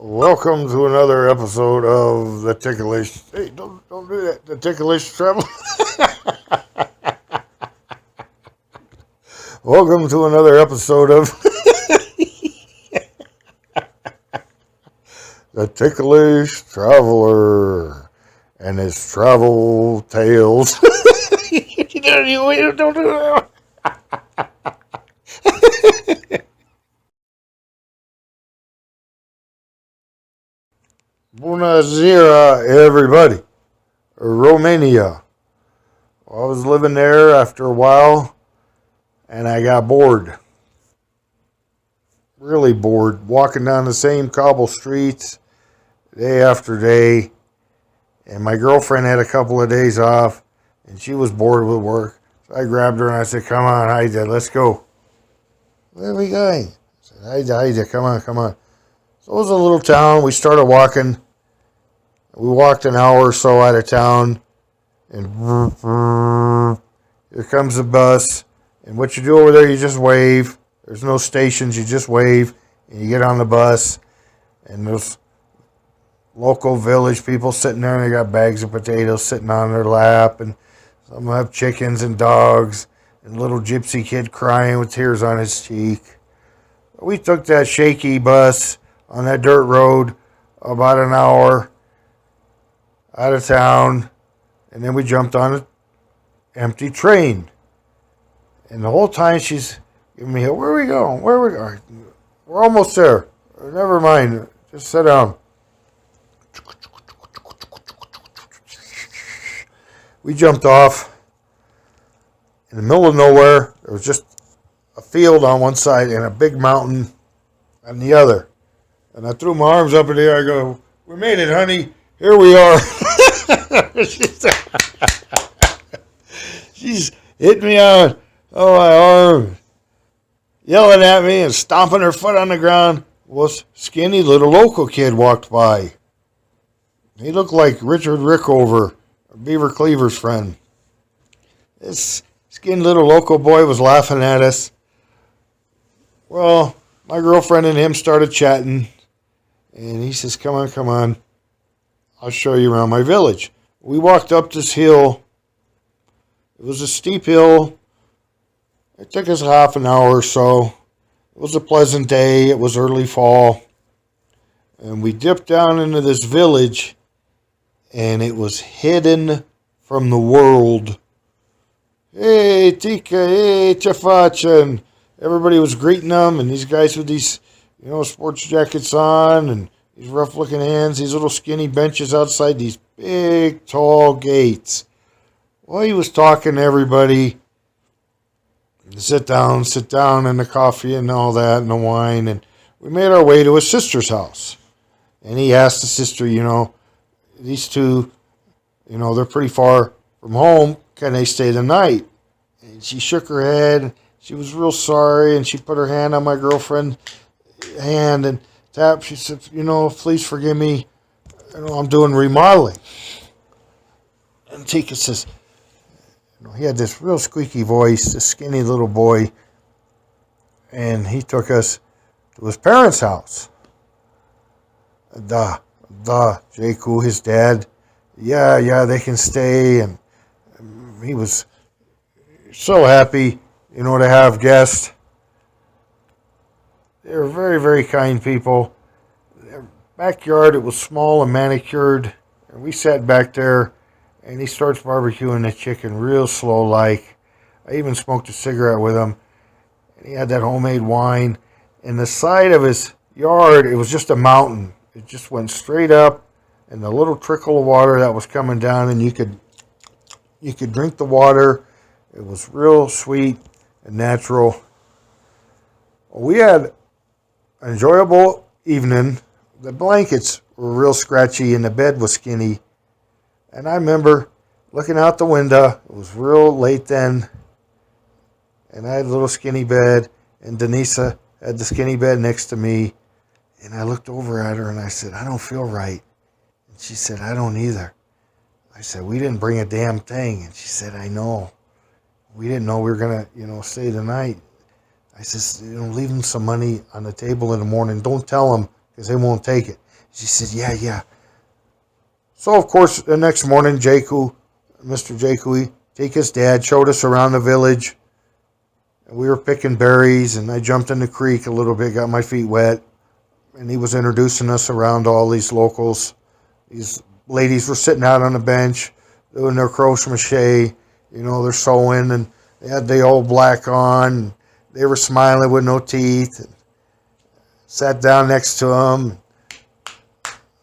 Welcome to another episode of the Ticklish. Hey, don't do that. The Ticklish Travel. Welcome to another episode of the Ticklish Traveler and his travel tales. Don't do that. Buonasera, everybody. Romania. I was living there after a while, and I got bored. Really bored. Walking down the same cobble streets day after day. And my girlfriend had a couple of days off, and she was bored with work. So I grabbed her and I said, come on, Haida, let's go. Where are we going? I said, Haida, come on. So it was a little town. We started walking. We walked an hour or so out of town, and here comes the bus. And what you do over there, you just wave. There's no stations, you just wave, and you get on the bus. And those local village people sitting there, and they got bags of potatoes sitting on their lap, and some of them have chickens and dogs, and a little gypsy kid crying with tears on his cheek. We took that shaky bus on that dirt road about an hour out of town, and then we jumped on an empty train. And the whole time she's giving me, where are we going? We're almost there. Never mind. Just sit down. We jumped off in the middle of nowhere. There was just a field on one side and a big mountain on the other. And I threw my arms up in the air. I go, we made it, honey. Here we are. She's hitting me on my arm, yelling at me and stomping her foot on the ground. Was skinny little local kid walked by. He looked like Richard Rickover, Beaver Cleaver's friend. This skinny little local boy was laughing at us. Well, my girlfriend and him started chatting, and he says, come on. I'll show you around my village. We walked up this hill. It was a steep hill. It took us half an hour or so. It was a pleasant day. It was early fall. And we dipped down into this village, and it was hidden from the world. Hey, Tika, hey, Chafachan. Everybody was greeting them, and these guys with these, sports jackets on, and these rough-looking hands, these little skinny benches outside these big, tall gates. Well, he was talking to everybody. Sit down, and the coffee and all that, and the wine. And we made our way to his sister's house. And he asked the sister, these two, they're pretty far from home. Can they stay the night? And she shook her head. She was real sorry, and she put her hand on my girlfriend's hand and tapped. She said, please forgive me. I'm doing remodeling. And Tika says, he had this real squeaky voice, this skinny little boy, and he took us to his parents' house. Jaku, his dad, yeah, they can stay, and he was so happy, to have guests. They were very, very kind people. Their backyard, it was small and manicured, and we sat back there. And he starts barbecuing the chicken real slow like. I even smoked a cigarette with him. And he had that homemade wine. And the side of his yard, it was just a mountain. It just went straight up. And the little trickle of water that was coming down. And you could drink the water. It was real sweet and natural. We had an enjoyable evening. The blankets were real scratchy and the bed was skinny. And I remember looking out the window. It was real late then. And I had a little skinny bed. And Denisa had the skinny bed next to me. And I looked over at her and I said, I don't feel right. And she said, I don't either. I said, we didn't bring a damn thing. And she said, I know. We didn't know we were going to, stay the night. I said, leave them some money on the table in the morning. Don't tell them because they won't take it. She said, yeah, yeah. So, of course, the next morning, Mr. Jakey, Tika's dad, showed us around the village. And we were picking berries, and I jumped in the creek a little bit, got my feet wet. And he was introducing us around all these locals. These ladies were sitting out on the bench doing their crochet. They're sewing, and they had the old black on. They were smiling with no teeth. And sat down next to them.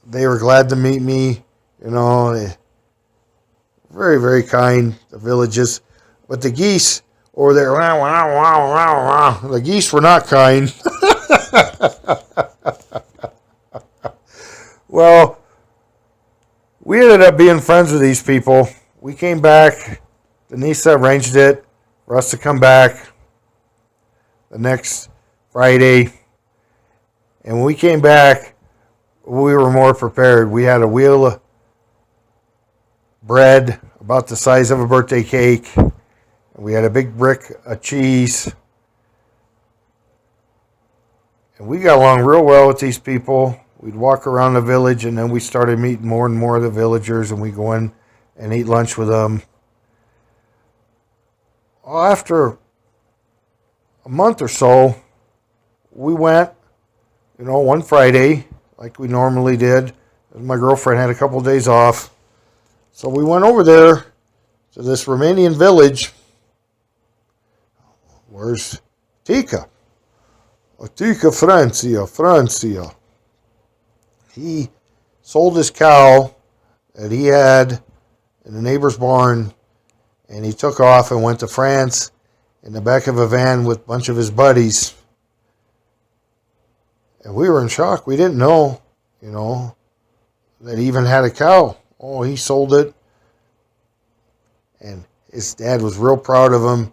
They were glad to meet me. Very, very kind, the villages. But the geese over there, the geese were not kind. Well, we ended up being friends with these people. We came back. Denise arranged it for us to come back the next Friday. And when we came back, we were more prepared. We had a wheel of bread about the size of a birthday cake. We had a big brick of cheese. And we got along real well with these people. We'd walk around the village, and then we started meeting more and more of the villagers, and we go in and eat lunch with them. Well, after a month or so, we went, one Friday, like we normally did. My girlfriend had a couple of days off. So we went over there to this Romanian village. Where's Tika? Tika Francia. He sold his cow that he had in the neighbor's barn, and he took off and went to France in the back of a van with a bunch of his buddies. And we were in shock. We didn't know, that he even had a cow. Oh, he sold it. And his dad was real proud of him.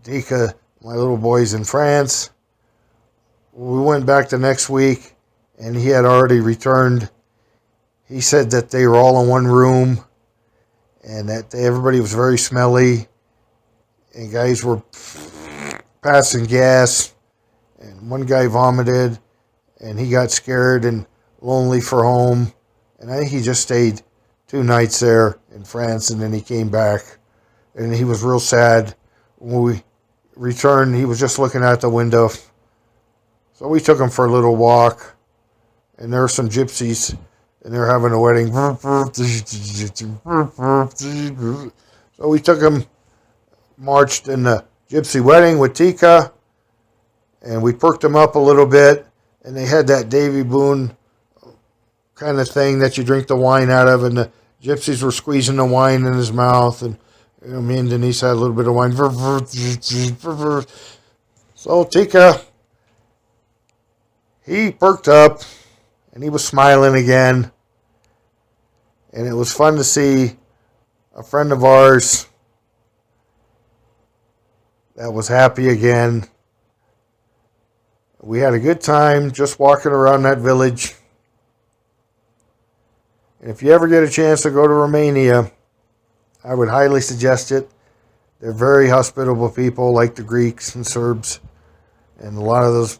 Tika, my little boy's in France. We went back the next week, and he had already returned. He said that they were all in one room, and that everybody was very smelly, and guys were passing gas, and one guy vomited, and he got scared and lonely for home, and I think he just stayed 2 nights there in France, and then he came back, and he was real sad. When we returned, he was just looking out the window. So we took him for a little walk, and there were some gypsies, and they're having a wedding. So we took him, marched in the gypsy wedding with Tika, and we perked him up a little bit, and they had that Davy Boone kind of thing that you drink the wine out of, and the gypsies were squeezing the wine in his mouth, and me and Denise had a little bit of wine. So Tika, he perked up, and he was smiling again, and it was fun to see a friend of ours that was happy again. We had a good time just walking around that village. And if you ever get a chance to go to Romania, I would highly suggest it. They're very hospitable people, like the Greeks and Serbs. And a lot of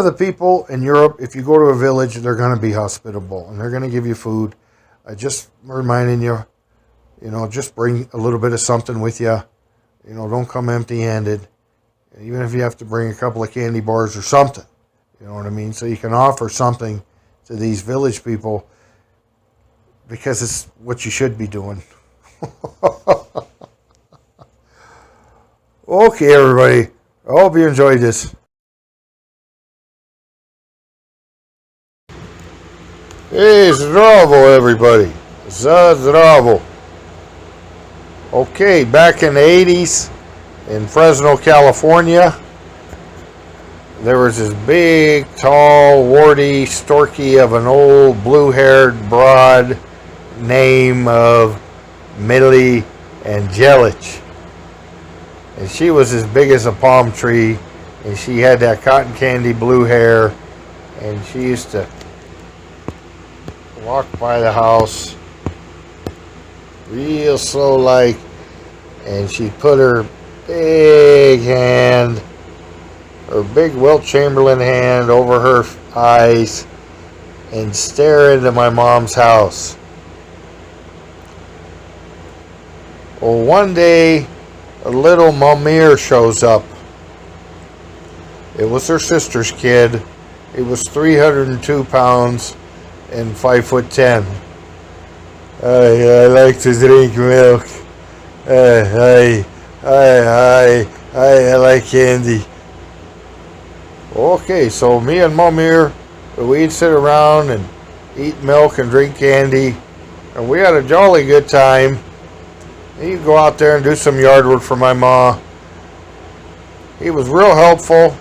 the people in Europe, if you go to a village, they're going to be hospitable. And they're going to give you food. I just reminding you, just bring a little bit of something with you. Don't come empty-handed. Even if you have to bring a couple of candy bars or something. You know what I mean? So you can offer something to these village people, because it's what you should be doing. Okay, everybody. I hope you enjoyed this. Hey, zdravo, everybody. Zdravo. Okay, back in the 80s in Fresno, California, there was this big, tall, warty, storky of an old blue-haired broad name of Millie Angelic. And she was as big as a palm tree, and she had that cotton candy blue hair, and she used to walk by the house real slow like, and she'd put her big Wilt Chamberlain hand over her eyes and stare into my mom's house. Well, one day, a little Mamir shows up. It was her sister's kid. He was 302 pounds and 5'10". I like to drink milk. I like candy. Okay, so me and Mamir, we'd sit around and eat milk and drink candy, and we had a jolly good time. He'd go out there and do some yard work for my ma. He was real helpful,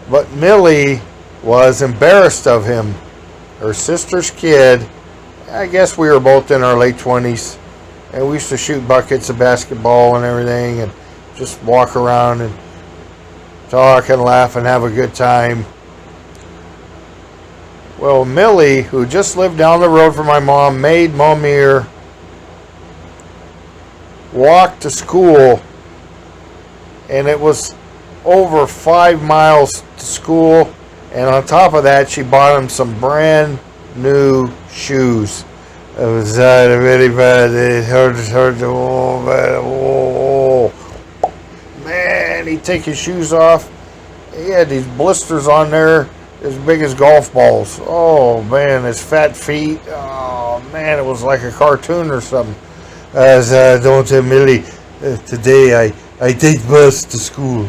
but Millie was embarrassed of him. Her sister's kid, I guess we were both in our late 20s, and we used to shoot buckets of basketball and everything, and just walk around and talk and laugh and have a good time. Well, Millie, who just lived down the road from my mom, made Mamir walk to school, and it was over 5 miles to school, and on top of that she bought him some brand new shoes. It was very bad. It hurt. Oh, man, he'd take his shoes off. He had these blisters on there as big as golf balls. Oh man, his fat feet. Oh man, it was like a cartoon or something. As don't tell Millie, today I take bus to school.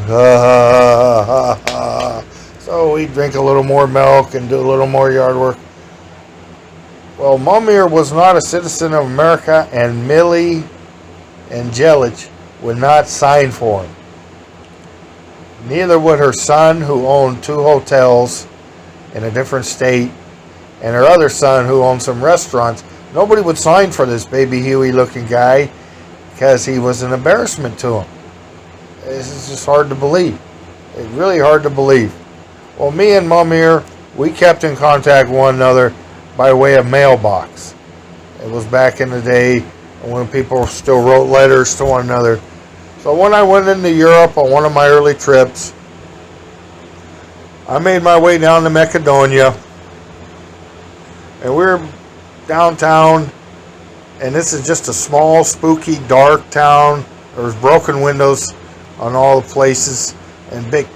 So we drink a little more milk and do a little more yard work. Well, Mamir was not a citizen of America, and Millie and Jelich would not sign for him. Neither would her son, who owned 2 hotels in a different state, and her other son, who owned some restaurants. Nobody would sign for this baby Huey looking guy because he was an embarrassment to him. This is just hard to believe. It's really hard to believe. Well, me and Mamir, we kept in contact with one another by way of mailbox. It was back in the day when people still wrote letters to one another. So when I went into Europe on one of my early trips, I made my way down to Macedonia, and we were downtown, and this is just a small, spooky, dark town. There was broken windows on all the places and big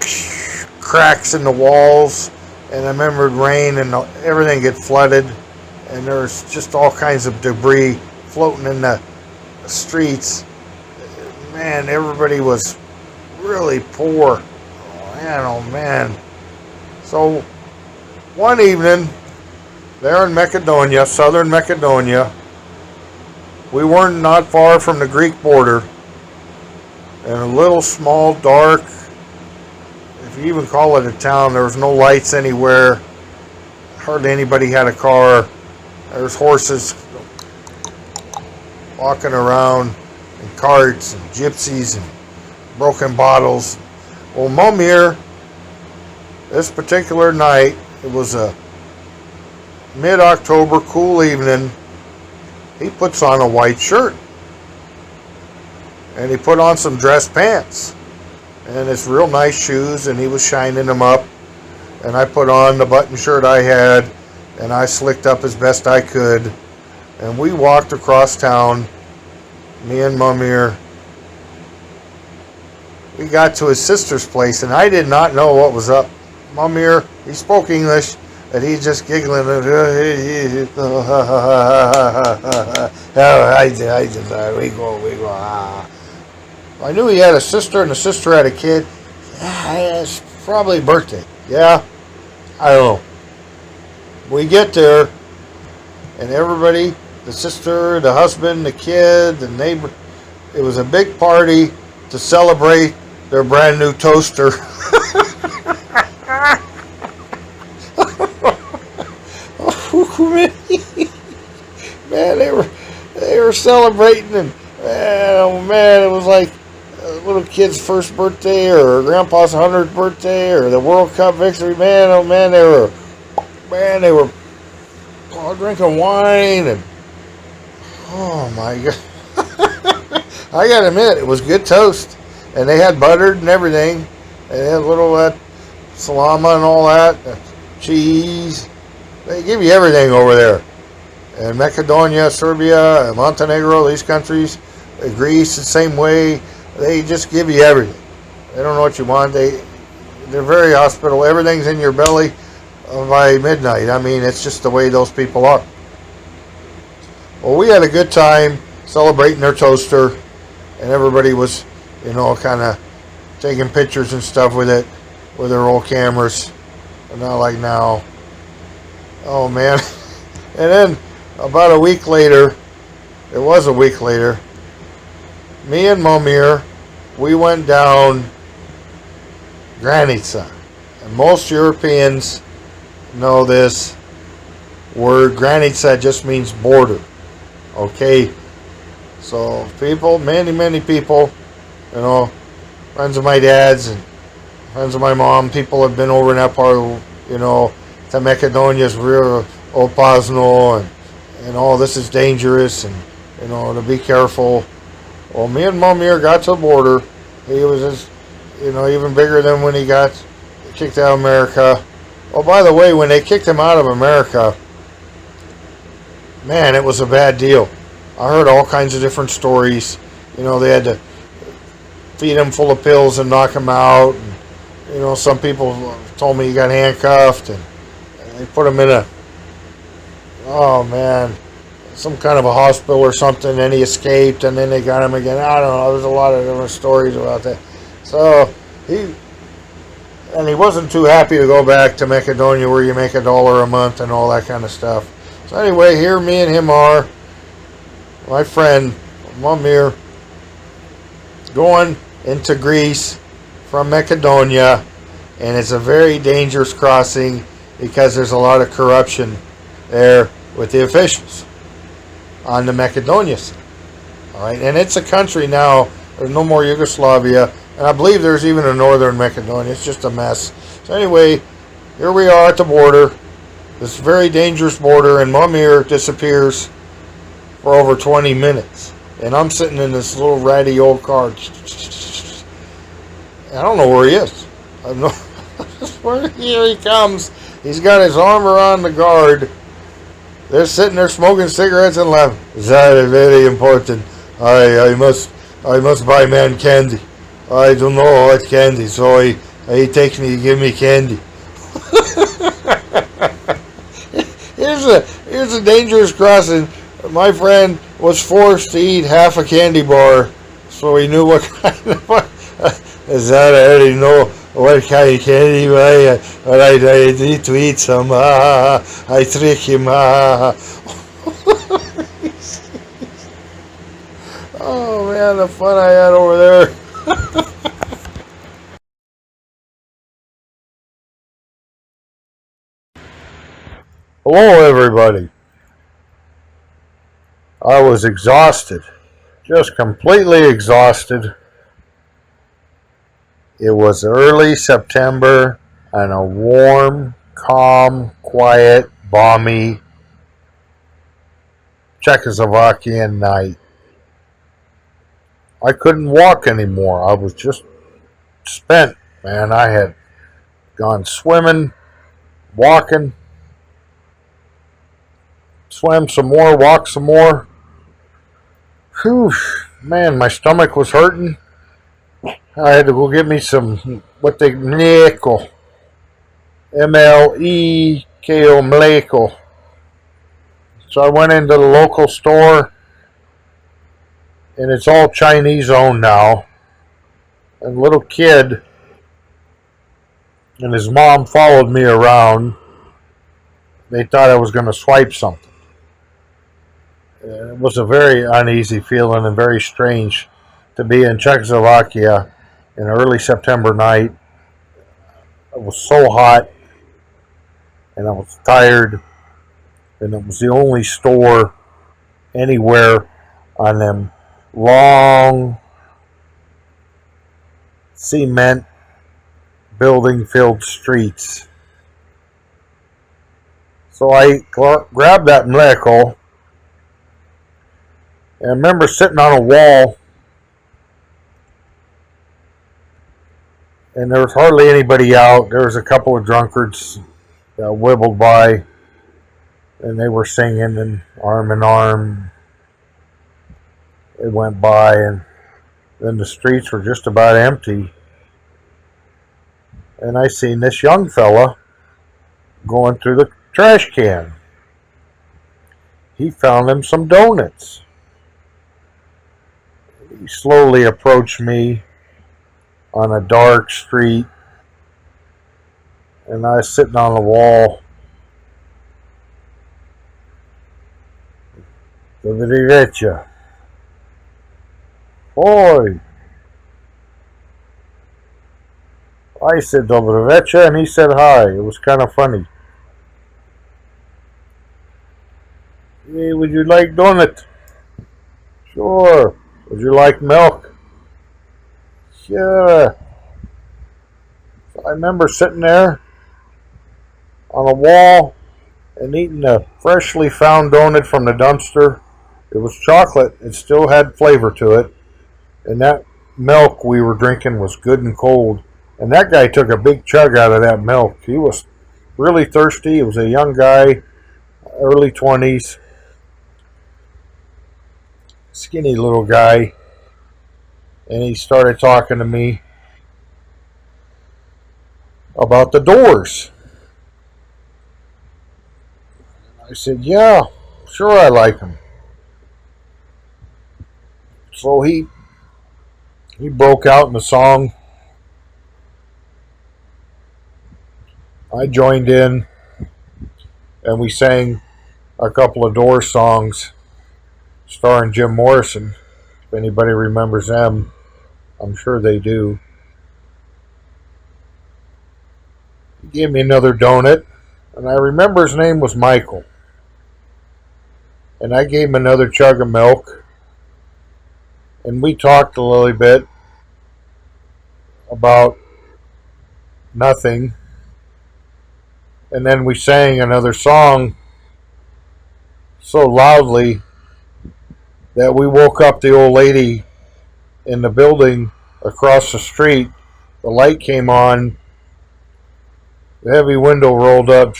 cracks in the walls, and I remembered rain and everything get flooded, and there was just all kinds of debris floating in the streets. Man, everybody was really poor. Oh man. So one evening there in Macedonia, southern Macedonia, we weren't not far from the Greek border, in a little small dark, if you even call it a town, there was no lights anywhere. Hardly anybody had a car. There was horses walking around, and carts and gypsies and broken bottles. Well, Mamir, this particular night, it was a mid-October cool evening, he puts on a white shirt, and he put on some dress pants and his real nice shoes, and he was shining them up, and I put on the button shirt I had, and I slicked up as best I could, and we walked across town, me and Mamir. We got to his sister's place, and I did not know what was up. Mamir, he spoke English, and he's just giggling. Oh, we go. I knew he had a sister, and the sister had a kid. It's probably birthday. Yeah, I don't know. We get there, and everybody, the sister, the husband, the kid, the neighbor, it was a big party to celebrate their brand new toaster. Man, they were celebrating, and man, it was like a little kid's first birthday, or grandpa's 100th birthday, or the World Cup victory. Man, oh man, they were drinking wine, and oh my god. I gotta admit, it was good toast, and they had buttered and everything, and they had a little salami and all that. cheese. They give you everything over there. And Macedonia, Serbia, Montenegro, these countries, Greece, the same way. They just give you everything. They don't know what you want. They're very hospitable. Everything's in your belly by midnight. I mean, it's just the way those people are. Well, we had a good time celebrating their toaster, and everybody was, kind of taking pictures and stuff with it, with their old cameras. But not like now. Oh, man. And then about a week later, it was a week later, me and Momir, we went down Granica. And most Europeans know this word. Granica just means border. Okay? So people, many people, friends of my dad's and friends of my mom, people have been over in that part of, to Macedonia's real Opazno and all this is dangerous and, to be careful. Well, me and Momir got to the border. He was just, even bigger than when he got kicked out of America. Oh, by the way, when they kicked him out of America, man, it was a bad deal. I heard all kinds of different stories. They had to feed him full of pills and knock him out. And, some people told me he got handcuffed and they put him in some kind of a hospital or something, and he escaped, and then they got him again. I don't know. There's a lot of different stories about that. So he wasn't too happy to go back to Macedonia where you make $1 a month and all that kind of stuff. So anyway, here me and him are, my friend Momir, going into Greece from Macedonia, and it's a very dangerous crossing because there's a lot of corruption there with the officials on the Macedonia side. All right, and it's a country now. There's no more Yugoslavia, and I believe there's even a northern Macedonia. It's just a mess. So anyway, here we are at the border, this very dangerous border, and Momir disappears for over 20 minutes, and I'm sitting in this little ratty old car. I don't know where he is. I have no. Here he comes. He's got his arm around the guard. They're sitting there smoking cigarettes and laughing. That is very important. I must buy man candy. I don't know what candy, so he takes me to give me candy. Here's a dangerous crossing. My friend was forced to eat half a candy bar, so he knew what kind of. Is that I already know what kind of candy but I need to eat some. I trick him. Oh man, the fun I had over there. Hello everybody. I was exhausted. Just completely exhausted. It was early September and a warm, calm, quiet, balmy Czechoslovakian night. I couldn't walk anymore. I was just spent, man. I had gone swimming, walking, swam some more, walked some more. Whew, man, my stomach was hurting. I had to go get me some, what they, mleko. M-L-E-K-O, mleko. So I went into the local store, and it's all Chinese owned now. And a little kid and his mom followed me around. They thought I was going to swipe something. It was a very uneasy feeling and very strange to be in Czechoslovakia in early September night. It was so hot, and I was tired, and it was the only store anywhere on them long cement building filled streets. So I grabbed that mleko, and I remember sitting on a wall, and there was hardly anybody out. There was a couple of drunkards wibbled by, and they were singing and arm in arm. It went by, and then the streets were just about empty. And I seen this young fella going through the trash can. He found him some donuts. He slowly approached me on a dark street, and I was sitting on the wall. Dobry wieczór. Oi. I said dobry wieczór, and he said hi. It was kind of funny. Hey, would you like donut? Sure. Would you like milk? Sure. I remember sitting there on a wall and eating a freshly found donut from the dumpster. It was chocolate. It still had flavor to it. And that milk we were drinking was good and cold. And that guy took a big chug out of that milk. He was really thirsty. He was a young guy, early 20s, skinny little guy. And he started talking to me about the Doors. I said, yeah, sure I like them. So he broke out in the song. I joined in, and we sang a couple of Doors songs starring Jim Morrison. If anybody remembers them, I'm sure they do. He gave me another donut, and I remember his name was Michael. And I gave him another chug of milk, and we talked a little bit about nothing. And then we sang another song so loudly that we woke up the old lady in the building across the street. The light came on, the heavy window rolled up.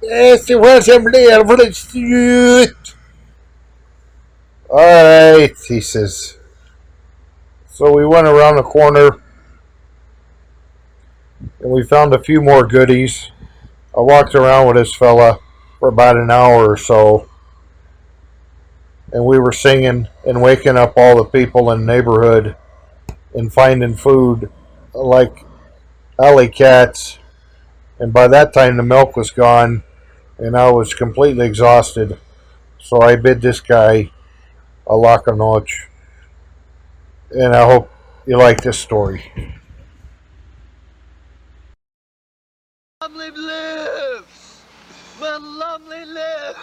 Yes, there was somebody over the street. All right, he says. So we went around the corner and we found a few more goodies. I walked around with this fella for about an hour or so, and we were singing and waking up all the people in the neighborhood and finding food like alley cats. And by that time, the milk was gone, and I was completely exhausted. So I bid this guy a la noche, and I hope you like this story. Lovely lives! My lovely lives!